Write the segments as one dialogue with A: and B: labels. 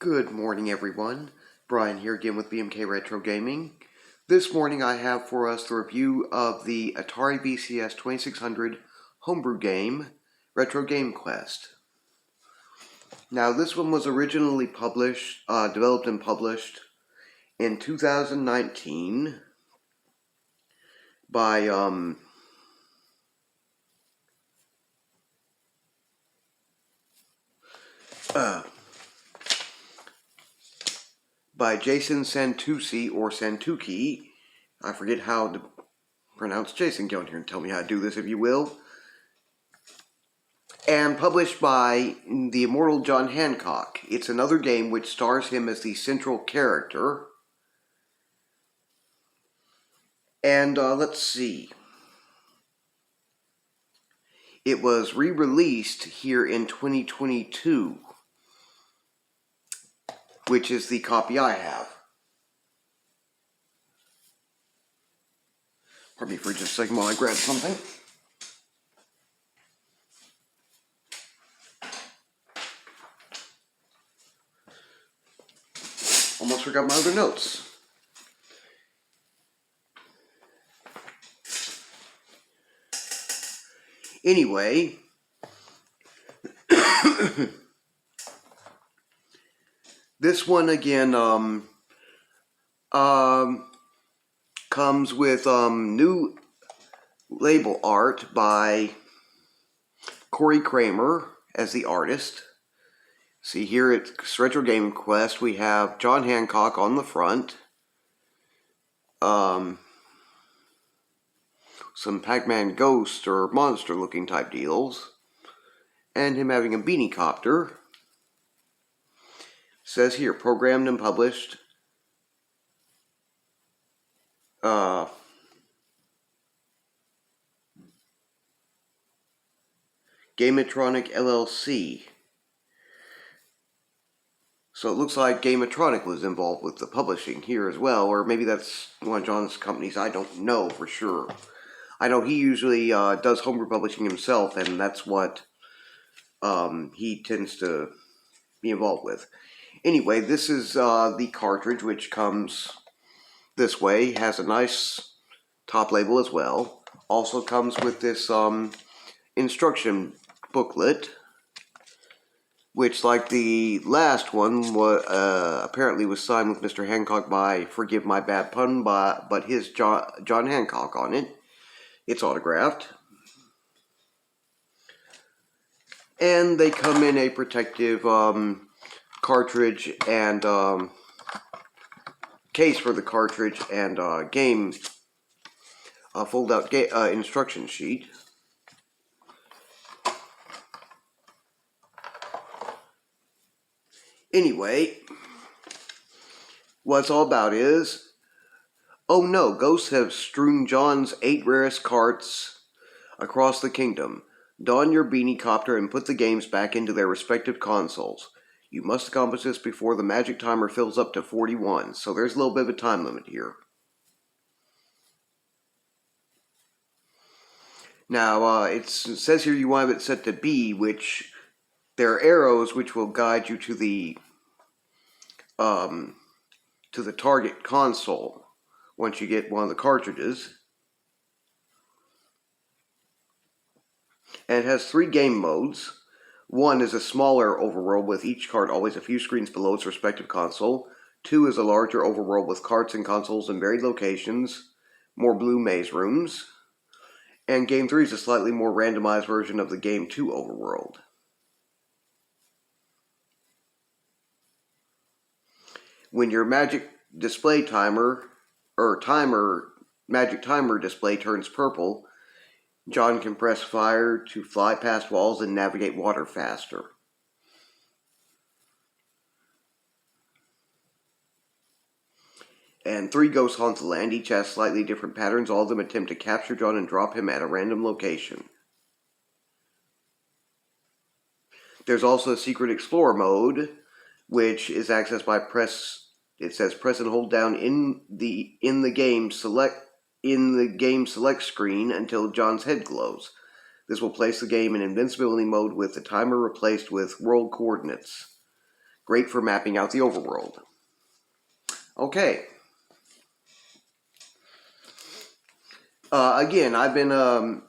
A: Good morning, everyone. Brian here again with BMK Retro Gaming. This morning I have for us the review of the Atari VCS 2600 homebrew game, Retro Game Quest. Now this one was originally developed and published in 2019 by Jason Santucci or Santucci. I forget how to pronounce Jason. Go in here and tell me how to do this if you will. And published by the immortal John Hancock. It's another game which stars him as the central character. And let's see. It was re-released here in 2022, which is the copy I have. Pardon me for just a second while I grab something. Almost forgot my other notes. Anyway, this one again comes with new label art by Corey Kramer as the artist. See here at Retro Game Quest we have John Hancock on the front. Some Pac-Man ghost or monster looking type deals. And him having a beanie copter. Says here, programmed and published. Gametronic LLC. So it looks like Gametronic was involved with the publishing here as well, or maybe that's one of John's companies. I don't know for sure. I know he usually does homebrew publishing himself, and that's what he tends to be involved with. Anyway, this is the cartridge, which comes this way. Has a nice top label as well. Also comes with this instruction booklet, which, like the last one, apparently was signed with Mr. Hancock by, forgive my bad pun, but his John Hancock on it. It's autographed. And they come in a protective cartridge and case for the cartridge and game fold-out instruction sheet. Anyway, what it's all about is, oh no, ghosts have strewn John's 8 rarest carts across the kingdom. Don your beanie copter and put the games back into their respective consoles. You must accomplish this before the magic timer fills up to 41, so there's a little bit of a time limit here. Now, it says here you want it set to B, which there are arrows which will guide you to the target console once you get one of the cartridges. And it has 3 game modes. One is a smaller overworld with each cart always a few screens below its respective console. 2 is a larger overworld with carts and consoles in varied locations, more blue maze rooms. And Game 3 is a slightly more randomized version of the Game 2 overworld. When your magic display timer, magic timer display turns purple, John can press fire to fly past walls and navigate water faster. And 3 ghosts haunt the land. Each has slightly different patterns. All of them attempt to capture John and drop him at a random location. There's also a secret explorer mode, which is accessed by press and hold down in the game select screen until John's head glows. This will place the game in Invincibility Mode with the timer replaced with world coordinates. Great for mapping out the overworld. Okay. Again, I've been a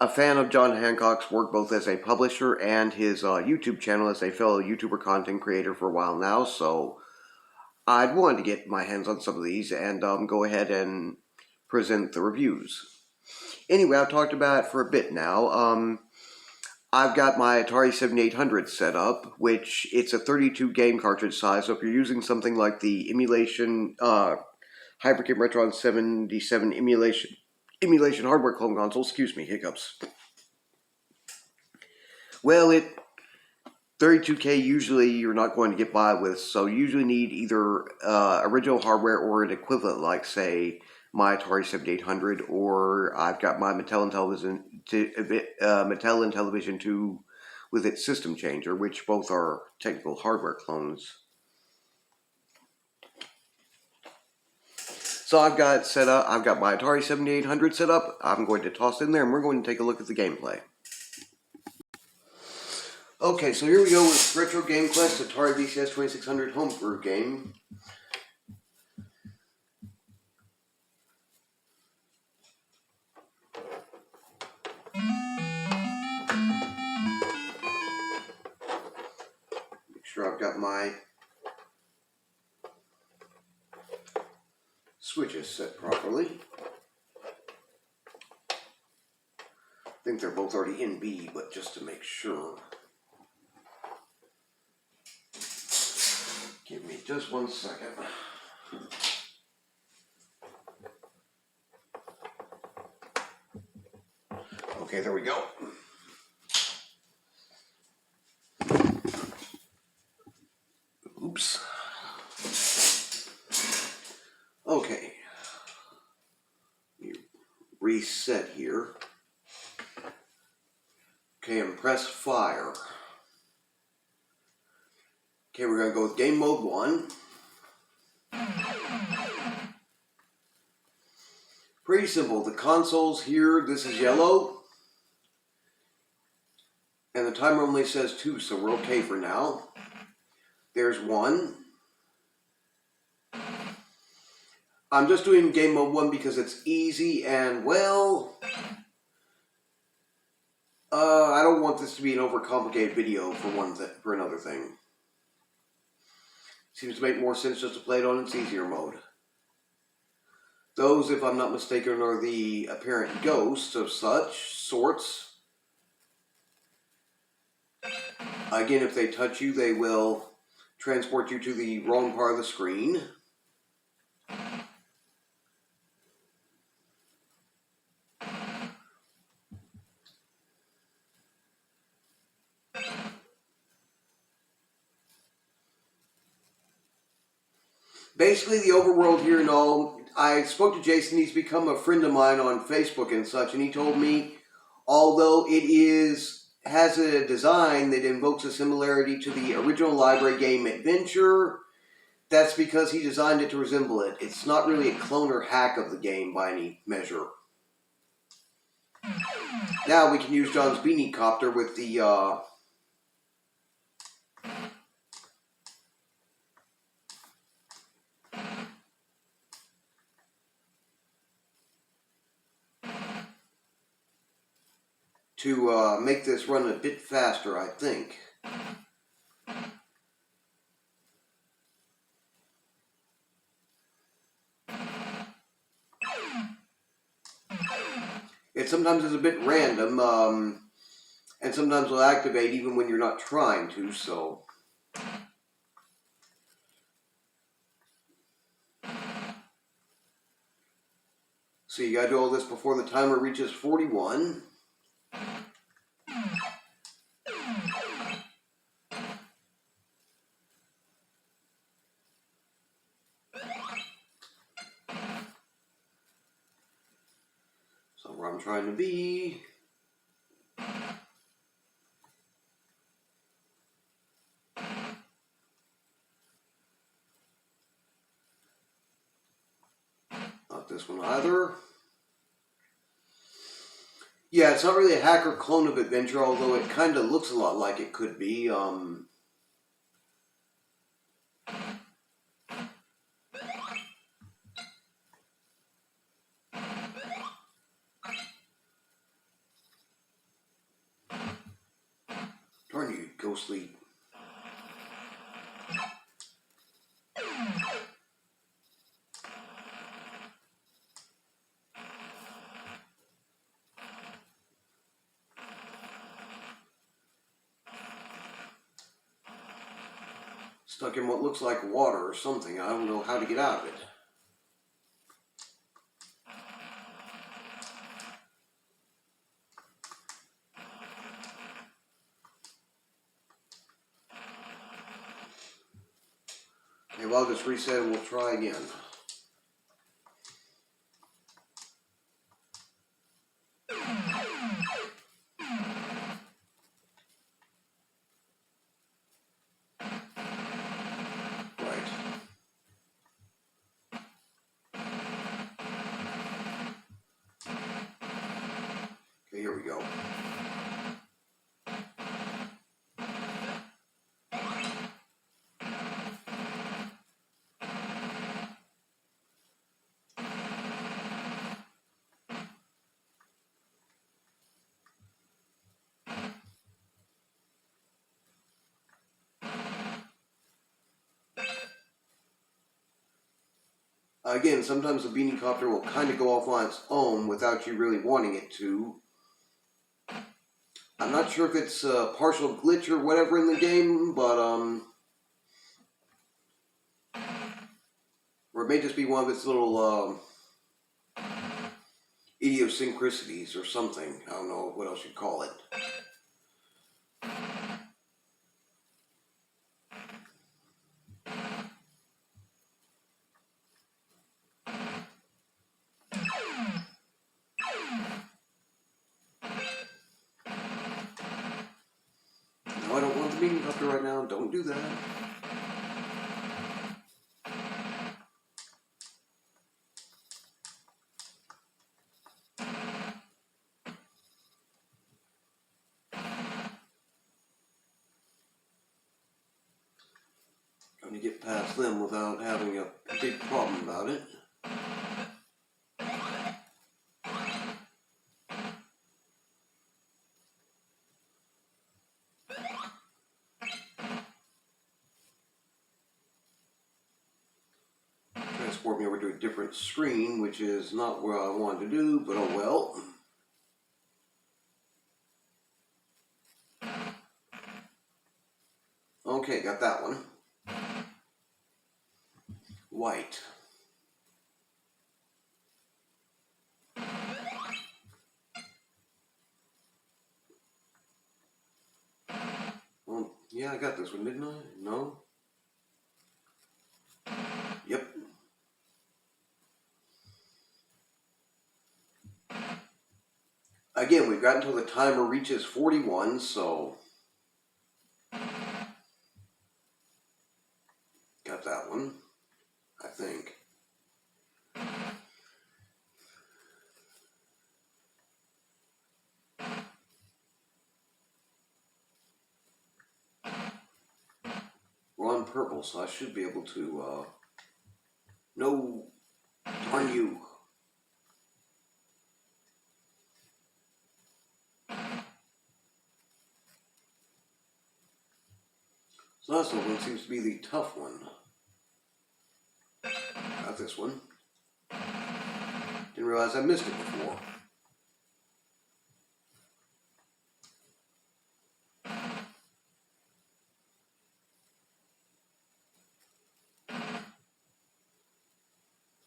A: fan of John Hancock's work both as a publisher and his YouTube channel as a fellow YouTuber content creator for a while now, so I'd wanted to get my hands on some of these and go ahead and present the reviews. Anyway, I've talked about it for a bit now. I've got my Atari 7800 set up, which it's a 32 game cartridge size, so if you're using something like the emulation Hyperkit Retron 77 emulation hardware clone console, excuse me, hiccups. Well, 32K usually you're not going to get by with, so you usually need either original hardware or an equivalent, like say my Atari 7800, or I've got my Mattel and Television 2 with its system changer, which both are technical hardware clones. So I've got my Atari 7800 set up. I'm going to toss it in there and we're going to take a look at the gameplay. Okay, so here we go with Retro Game Quest Atari VCS 2600 Homebrew game. Make sure I've got my switches set properly. I think they're both already in B, but just to make sure. Give me just 1 second. Okay, there we go. Oops. Okay. Reset here. Okay, and press fire. Okay, we're going to go with game mode 1. Pretty simple. The console's here. This is yellow. And the timer only says 2, so we're okay for now. There's 1. I'm just doing game mode 1 because it's easy and, well, I don't want this to be an overcomplicated video for another thing. Seems to make more sense just to play it on its easier mode. Those, if I'm not mistaken, are the apparent ghosts of such sorts. Again, if they touch you, they will transport you to the wrong part of the screen. Basically, the overworld here and all, I spoke to Jason, he's become a friend of mine on Facebook and such, and he told me, although it has a design that invokes a similarity to the original library game Adventure, that's because he designed it to resemble it. It's not really a clone or hack of the game by any measure. Now we can use John's Beanie Copter with the to make this run a bit faster, I think. It sometimes is a bit random, and sometimes will activate even when you're not trying to, so. So you gotta do all this before the timer reaches 41. So where I'm trying to be. Not this one either. Yeah, it's not really a hacker clone of Adventure, although it kind of looks a lot like it could be. go sleep. Stuck in what looks like water or something. I don't know how to get out of it. Okay, well, I'll just reset and we'll try again. Here we go. Again, sometimes the beanie copter will kind of go off on its own without you really wanting it to. I'm not sure if it's a partial glitch or whatever in the game, but or it may just be one of its little idiosyncrasies or something. I don't know what else you'd call it. No, I don't want the beanie copter right now. Don't do that. Trying to get past them without having a big problem about it. Transport me over to a different screen, which is not where I wanted to do, but oh well. Okay, got that one. White. Well, yeah, I got this one, didn't I? No? Yep. Again, we've got until the timer reaches 41, so... Got that one, I think. We're on purple, so I should be able to, no, darn you. So this one seems to be the tough one. Got this one. Didn't realize I missed it before.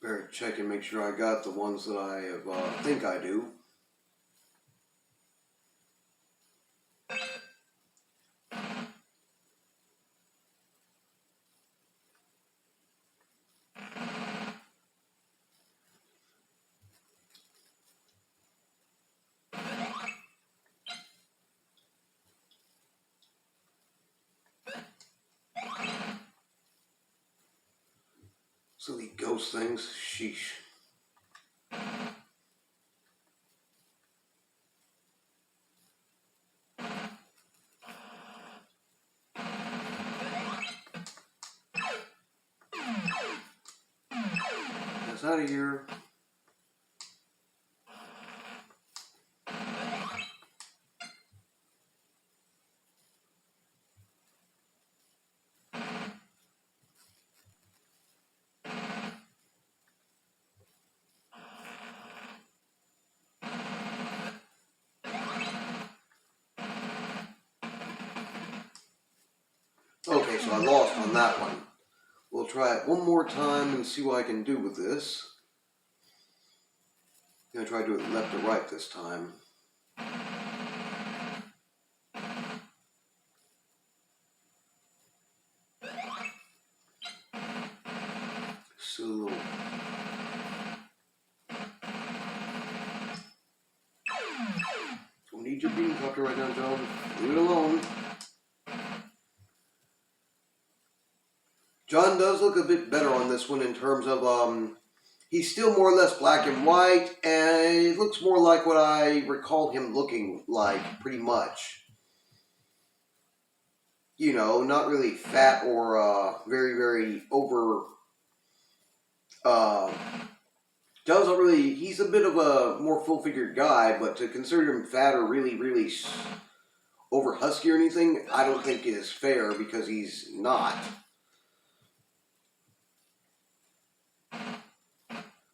A: Better check and make sure I got the ones that I think I do. Silly ghost things, sheesh. That's out of here. Okay, so I lost on that one. We'll try it one more time and see what I can do with this. I'm going to try to do it left to right this time. So... Don't need your bean counter right now, John. Leave it alone. John does look a bit better on this one in terms of, he's still more or less black and white, and it looks more like what I recall him looking like, pretty much. You know, not really fat or, very, very over, John's not really, he's a bit of a more full-figured guy, but to consider him fat or really, really over husky or anything, I don't think is fair because he's not.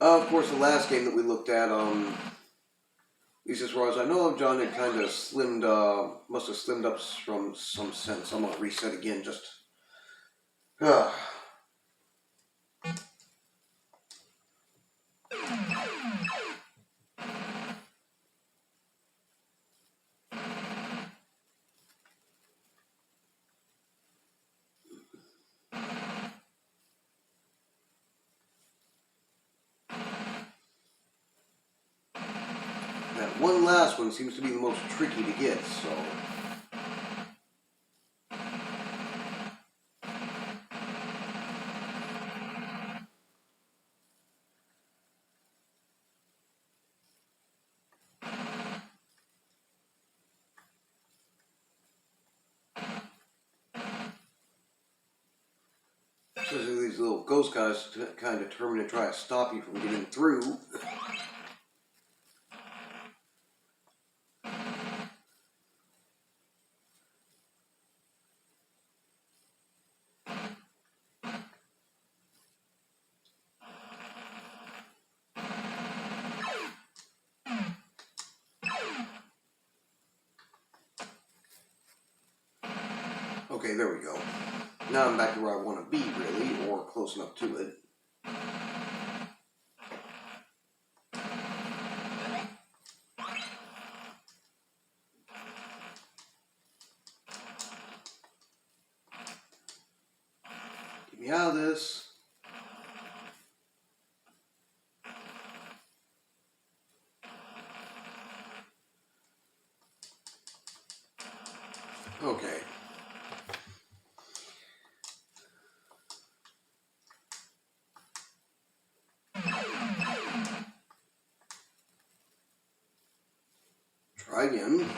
A: Of course, the last game that we looked at, at least as far as I know of, John had kind of slimmed, must have slimmed up from some sense. I'm going to reset again, just... That one last one seems to be the most tricky to get, so... Especially these little ghost guys kind of determined to try to stop you from getting through. Okay, there we go. Now I'm back to where I want to be, really, or close enough to it. Get me out of this. Okay. Try again.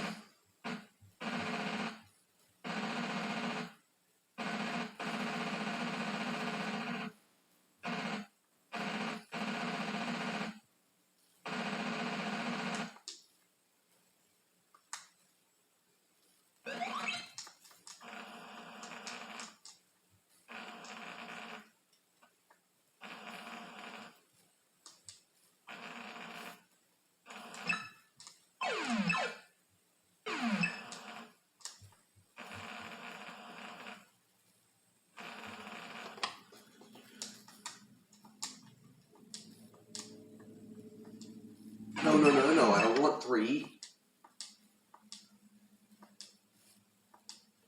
A: No, I don't want 3.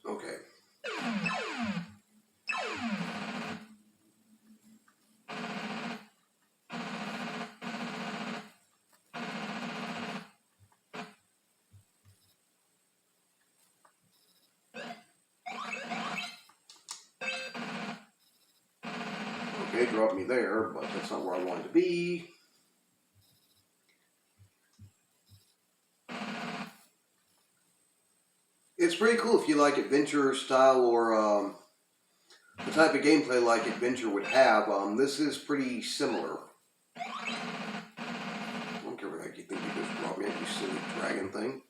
A: Okay. Okay, dropped me there, but that's not where I wanted to be. It's pretty cool if you like adventure style or the type of gameplay like adventure would have. This is pretty similar. I don't care what the heck you think you just brought me up, you silly dragon thing.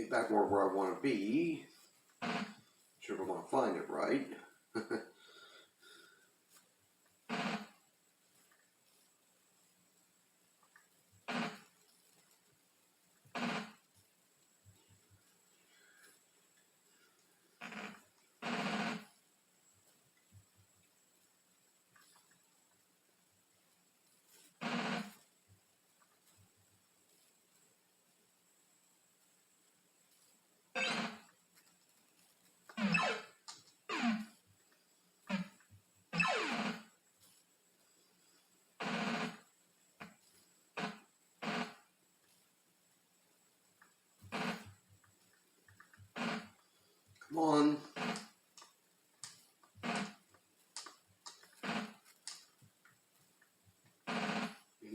A: get back more where I want to be. Sure if I want to find it right. Come on.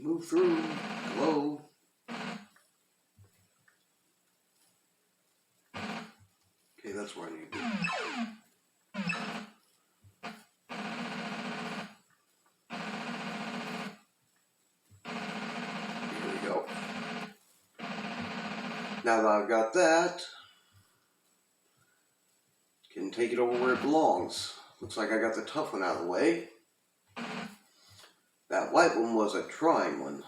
A: Move through. Hello. Okay, that's where I need to be. Here we go. Now that I've got that, can take it over where it belongs. Looks like I got the tough one out of the way. That white one was a trying one.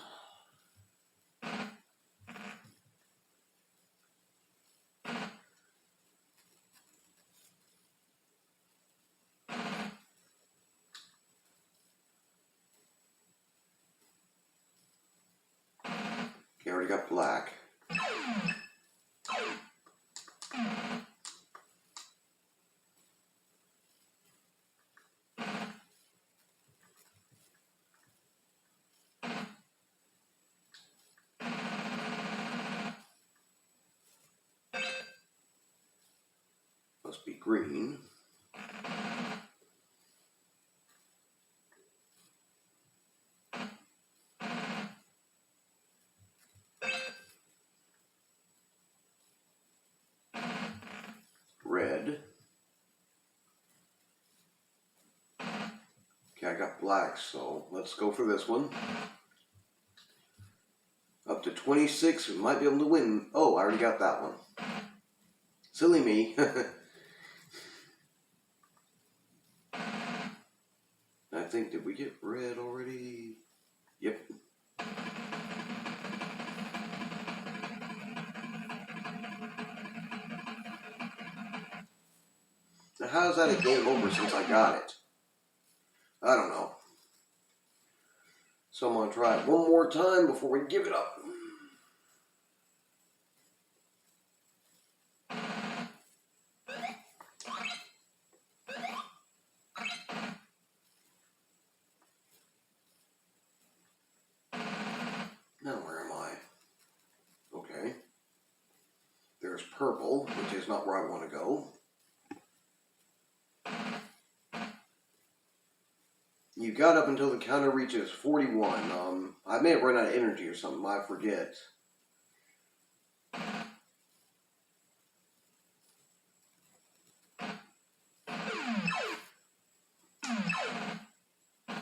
A: Okay, I already got black. Must be green. Red. Okay, I got black, so let's go for this one. Up to 26, we might be able to win. Oh, I already got that one. Silly me. I think, did we get red already? Yep. Now, how is that a game over since I got it? I don't know. So I'm going to try it one more time before we give it up. Now where am I? Okay. There's purple, which is not where I want to go. You got up until the counter reaches 41. I may have run out of energy or something. I forget.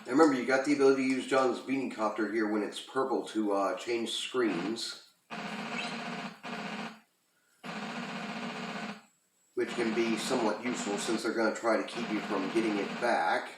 A: And remember, you got the ability to use John's beanie copter here when it's purple to change screens, which can be somewhat useful since they're going to try to keep you from getting it back.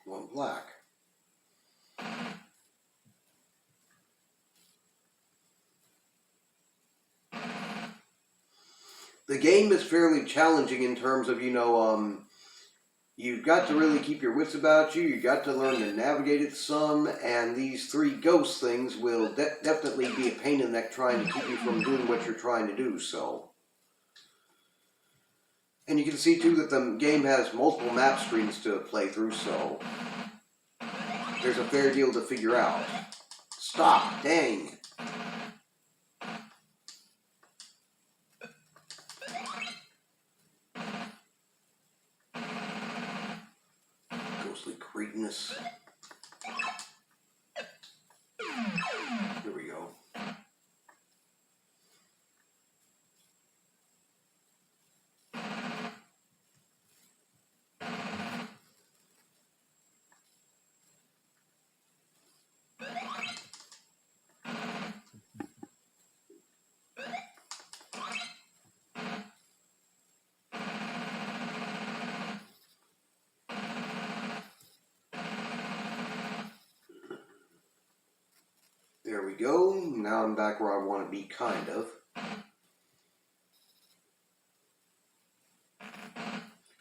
A: One black. The game is fairly challenging in terms of, you've got to really keep your wits about you. You've got to learn to navigate it some, and these three ghost things will definitely be a pain in the neck trying to keep you from doing what you're trying to do, so. And you can see, too, that the game has multiple map screens to play through, so there's a fair deal to figure out. Stop! Dang! Ghostly cretinous. go. Now I'm back where I want to be, kind of.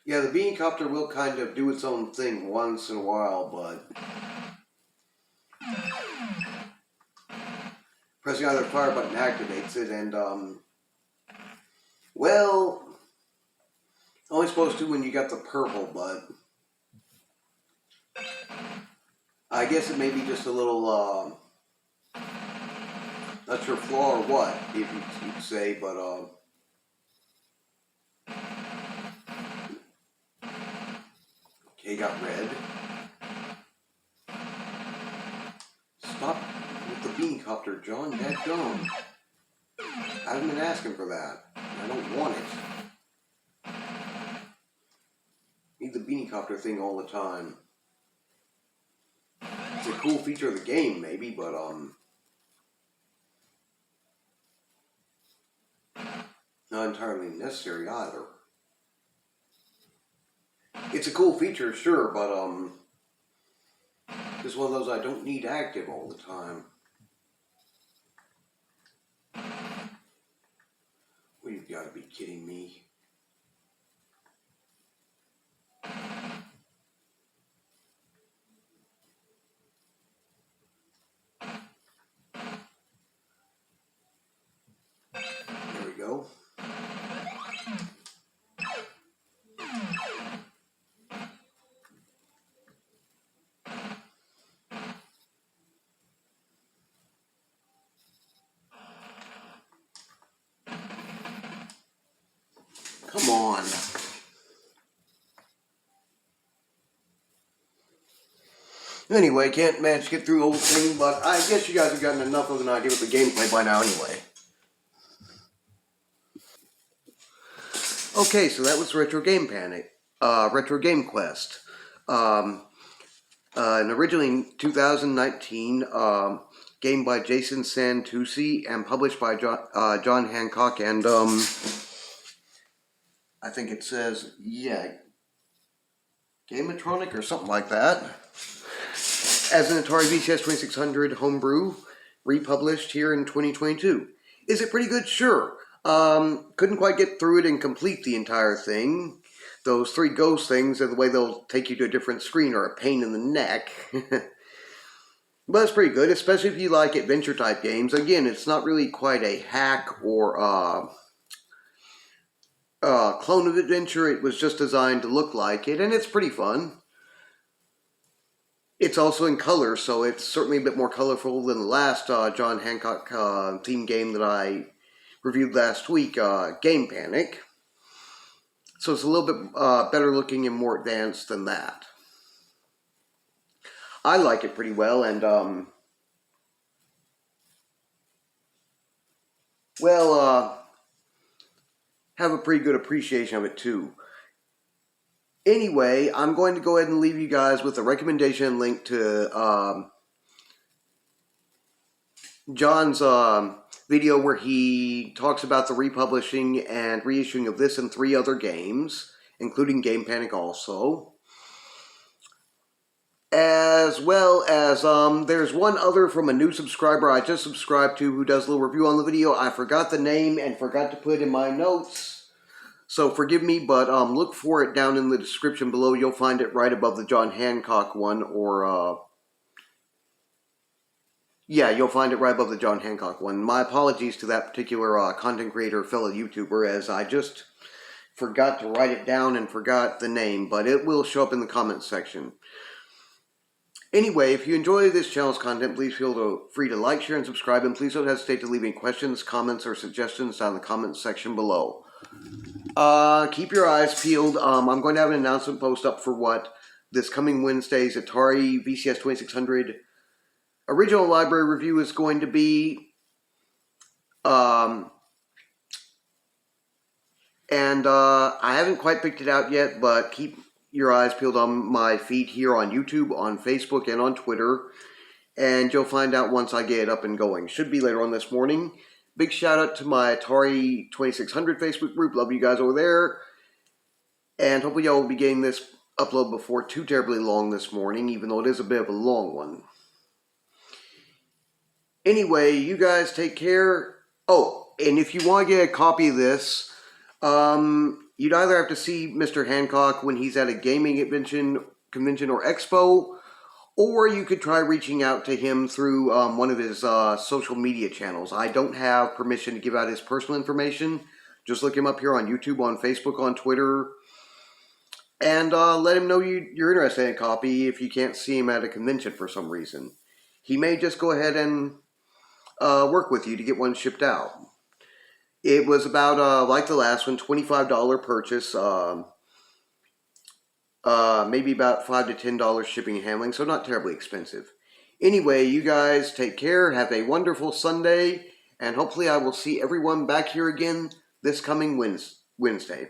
A: Yeah, the beancopter will kind of do its own thing once in a while, but pressing either fire button activates it, and, well, only supposed to when you got the purple, but I guess it may be just a little, not sure flaw or what, if you'd say, but, okay, got red. Stop with the beancopter, John, dadgum. I haven't been asking for that. I don't want it. Need the beancopter thing all the time. It's a cool feature of the game, maybe, but, not entirely necessary either. It's a cool feature, sure, but, it's one of those I don't need active all the time. Well, you've got to be kidding me. There we go. Come on. Anyway, can't manage to get through the whole thing, but I guess you guys have gotten enough of an idea of the gameplay by now anyway. Okay, so that was Retro Game Panic. Retro Game Quest. And originally in 2019, game by Jason Santucci and published by John Hancock and, I think it says, yeah, Gametronic or something like that. As an Atari VCS 2600 homebrew, republished here in 2022. Is it pretty good? Sure. Couldn't quite get through it and complete the entire thing. Those 3 ghost things are the way they'll take you to a different screen are a pain in the neck. But it's pretty good, especially if you like adventure type games. Again, it's not really quite a hack or clone of adventure. It was just designed to look like it, and it's pretty fun. It's also in color, so it's certainly a bit more colorful than the last John Hancock theme game that I reviewed last week, Game Panic. So it's a little bit better looking and more advanced than that. I like it pretty well, and, have a pretty good appreciation of it too. Anyway, I'm going to go ahead and leave you guys with a recommendation link to John's video where he talks about the republishing and reissuing of this and 3 other games, including Game Panic also. As well as, there's one other from a new subscriber I just subscribed to who does a little review on the video. I forgot the name and forgot to put it in my notes. So forgive me, but look for it down in the description below. You'll find it right above the John Hancock one, or, yeah, you'll find it right above the John Hancock one. My apologies to that particular content creator, fellow YouTuber, as I just forgot to write it down and forgot the name, but it will show up in the comments section. Anyway, if you enjoy this channel's content, please feel free to like, share, and subscribe, and please don't hesitate to leave any questions, comments, or suggestions down in the comments section below. Keep your eyes peeled. I'm going to have an announcement post up for what this coming Wednesday's Atari VCS 2600 original library review is going to be. I haven't quite picked it out yet, but keep your eyes peeled on my feed here on YouTube, on Facebook, and on Twitter. And you'll find out once I get it up and going. Should be later on this morning. Big shout out to my Atari 2600 Facebook group. Love you guys over there. And hopefully y'all will be getting this upload before too terribly long this morning, even though it is a bit of a long one. Anyway, you guys take care. Oh, and if you want to get a copy of this, you'd either have to see Mr. Hancock when he's at a gaming convention or expo, or you could try reaching out to him through one of his social media channels. I don't have permission to give out his personal information. Just look him up here on YouTube, on Facebook, on Twitter, and let him know you're interested in a copy if you can't see him at a convention for some reason. He may just go ahead and work with you to get one shipped out. It was about, like the last one, $25 purchase, maybe about $5 to $10 shipping and handling, so not terribly expensive. Anyway, you guys take care, have a wonderful Sunday, and hopefully I will see everyone back here again this coming Wednesday.